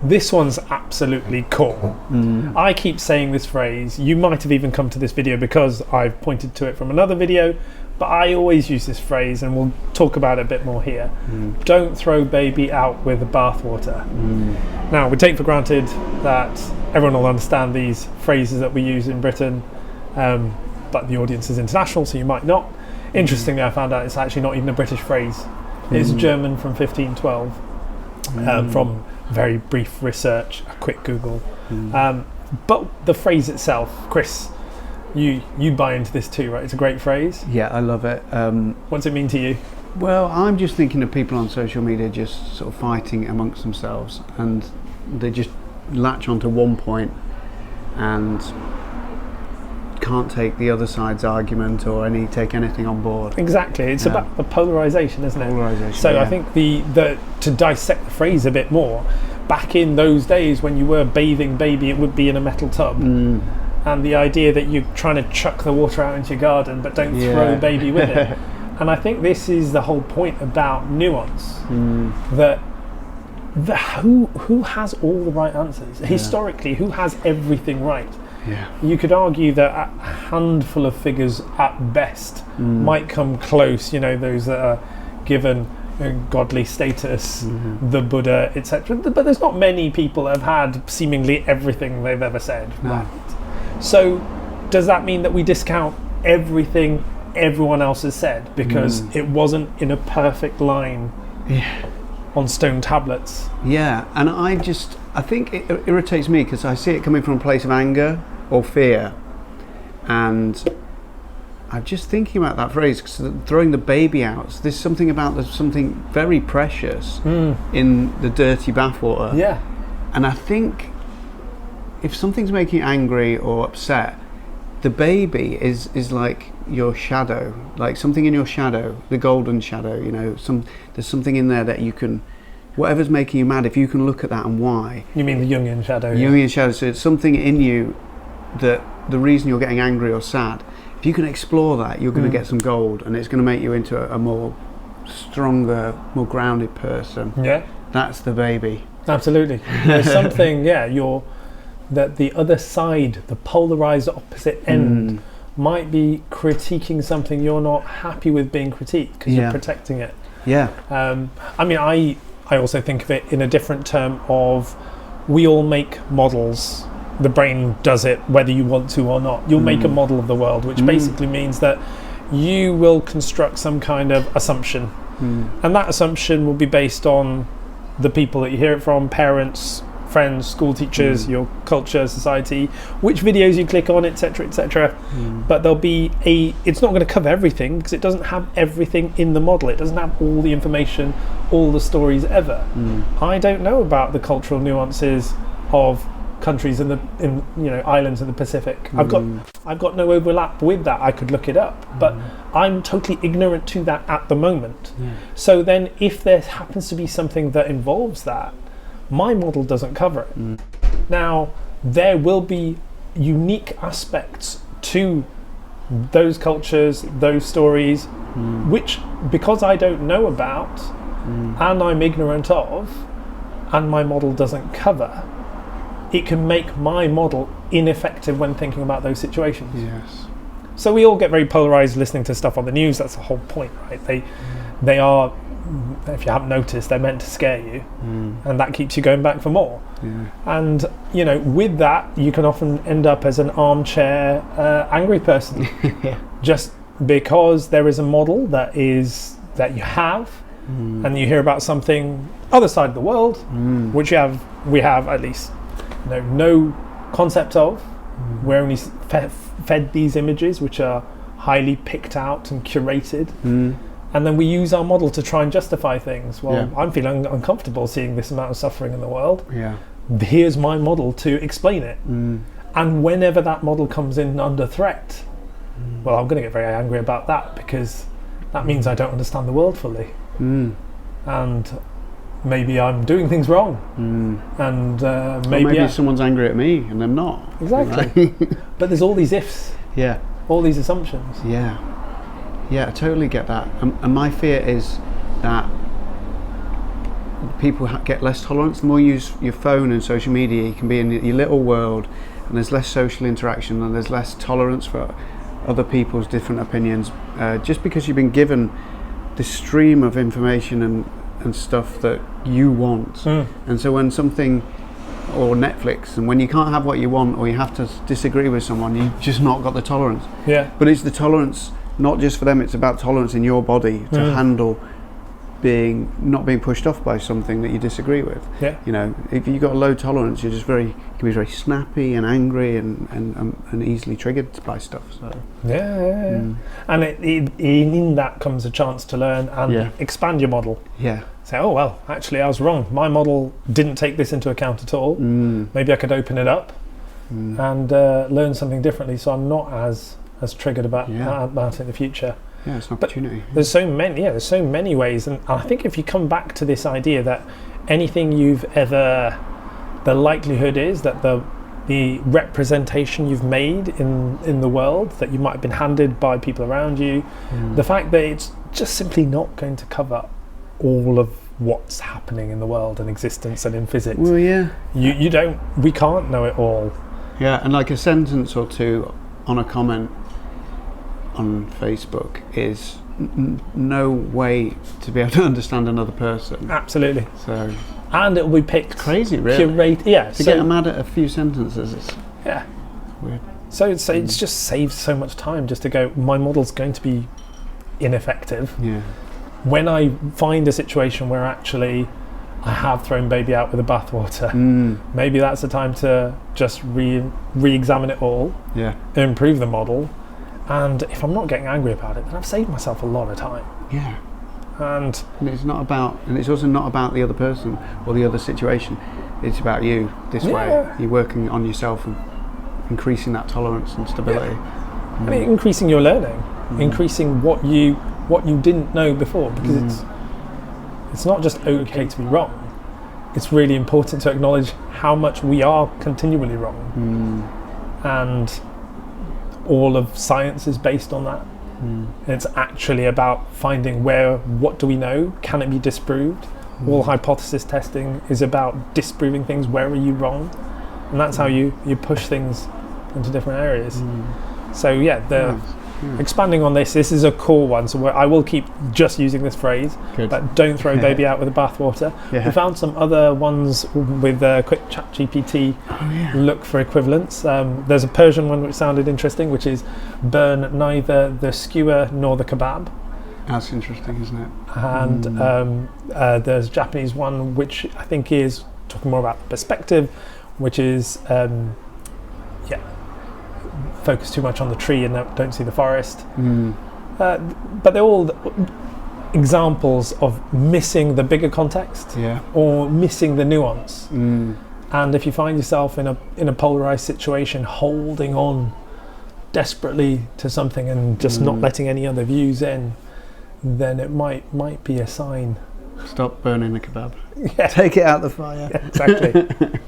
this one's absolutely cool. I keep saying this phrase. You might have even come to this video because I've pointed to it from another video, but I always use this phrase, and we'll talk about it a bit more here. Don't throw baby out with the bathwater. Now, we take for granted that everyone will understand these phrases that we use in Britain, but the audience is international, so you might not. Interestingly, I found out it's actually not even a British phrase. It's German from 1512, from very brief research, a quick Google. But the phrase itself, Chris, you buy into this too, right? It's a great phrase. Yeah, I love it. What's it mean to you? Well, I'm just thinking of people on social media just sort of fighting amongst themselves, and they just latch onto one point and can't take the other side's argument or take anything on board. Exactly. It's about the polarization, isn't it? Polarization. So I think the to dissect the phrase a bit more, back in those days when you were bathing baby, it would be in a metal tub. And the idea that you're trying to chuck the water out into your garden but don't throw baby with it. And I think this is the whole point about nuance, that who has all the right answers? Historically, who has everything right? You could argue that a handful of figures at best might come close, those that are given godly status, the Buddha, etc. But there's not many people that have had seemingly everything they've ever said. Right? So does that mean that we discount everything everyone else has said because it wasn't in a perfect line on stone tablets? Yeah, and I think it irritates me because I see it coming from a place of anger or fear, and I'm just thinking about that phrase, because throwing the baby out, there's something about something very precious in the dirty bathwater. And I think if something's making you angry or upset, the baby is like your shadow, like something in your shadow, the golden shadow, there's something in there that you can, whatever's making you mad, if you can look at that and why. You mean the Jungian Shadow? Jungian Shadow, so it's something in you that the reason you're getting angry or sad, if you can explore that, you're going to get some gold, and it's going to make you into a more stronger, more grounded person. That's the baby. Absolutely. There's something, that the other side, the polarized opposite end, might be critiquing something you're not happy with being critiqued because you're protecting it. I mean, I also think of it in a different term of, we all make models. The brain does it whether you want to or not. You'll make a model of the world, which basically means that you will construct some kind of assumption. And that assumption will be based on the people that you hear it from, parents, friends, school teachers, your culture, society, which videos you click on, etc., etc. But there'll be it's not going to cover everything because it doesn't have everything in the model. It doesn't have all the information, all the stories ever. I don't know about the cultural nuances of countries in islands in the Pacific. I've got no overlap with that. I could look it up, but I'm totally ignorant to that at the moment. So then if there happens to be something that involves that, my model doesn't cover it. Now, there will be unique aspects to those cultures, those stories, which, because I don't know about and I'm ignorant of, and my model doesn't cover, it can make my model ineffective when thinking about those situations. So we all get very polarized listening to stuff on the news. That's the whole point, right? They are, if you haven't noticed, they're meant to scare you, and that keeps you going back for more. And with that, you can often end up as an armchair angry person, just because there is a model that you have, and you hear about something other side of the world, which we have at least no concept of. We're only fed these images, which are highly picked out and curated. And then we use our model to try and justify things. Well, I'm feeling uncomfortable seeing this amount of suffering in the world. Here's my model to explain it. And whenever that model comes in under threat, well, I'm going to get very angry about that, because that means I don't understand the world fully. And maybe I'm doing things wrong. And maybe someone's angry at me and I'm not. Exactly. But there's all these ifs. All these assumptions. Yeah, I totally get that. And my fear is that people get less tolerance. The more you use your phone and social media, you can be in your little world, and there's less social interaction, and there's less tolerance for other people's different opinions, just because you've been given this stream of information and stuff that you want. And so when something, or Netflix, and when you can't have what you want, or you have to disagree with someone, you've just not got the tolerance. But it's the tolerance, not just for them, it's about tolerance in your body to handle not being pushed off by something that you disagree with. You know, if you've got a low tolerance, you're just you can be very snappy and angry and easily triggered by stuff. So and in that comes a chance to learn and expand your model. Say, oh well, actually I was wrong, my model didn't take this into account at all. Maybe I could open it up and learn something differently, so I'm not as triggered about it in the future. It's an opportunity. But there's so many ways, and I think if you come back to this idea that anything you've ever, the likelihood is that the representation you've made in the world that you might have been handed by people around you, the fact that it's just simply not going to cover all of what's happening in the world and existence and in physics. Well, we can't know it all. And like a sentence or two on a comment on Facebook is no way to be able to understand another person. Absolutely. So, and it will be picked. It's crazy, really. To get mad at a few sentences, it's weird. So it's just saves so much time just to go, my model's going to be ineffective. When I find a situation where actually I have thrown baby out with the bathwater, maybe that's the time to just re-examine it all, improve the model. And if I'm not getting angry about it, then I've saved myself a lot of time. And it's not about, and it's also not about the other person or the other situation. It's about you this way. You're working on yourself and increasing that tolerance and stability. And increasing your learning, increasing what you didn't know before, because it's not just okay to be wrong. It's really important to acknowledge how much we are continually wrong. And all of science is based on that. It's actually about finding what do we know, can it be disproved? All hypothesis testing is about disproving things, where are you wrong? And that's how you push things into different areas. So expanding on this is a core one, so I will keep just using this phrase. But don't throw baby out with the bathwater. We found some other ones with quick ChatGPT. Look for equivalents. There's a Persian one which sounded interesting, which is burn neither the skewer nor the kebab. That's interesting, isn't it? And there's a Japanese one which I think is talking more about perspective, which is focus too much on the tree and don't see the forest. But they're all examples of missing the bigger context or missing the nuance. And if you find yourself in a polarized situation, holding on desperately to something and just not letting any other views in, then it might be a sign. Stop burning the kebab. Take it out the fire. Exactly.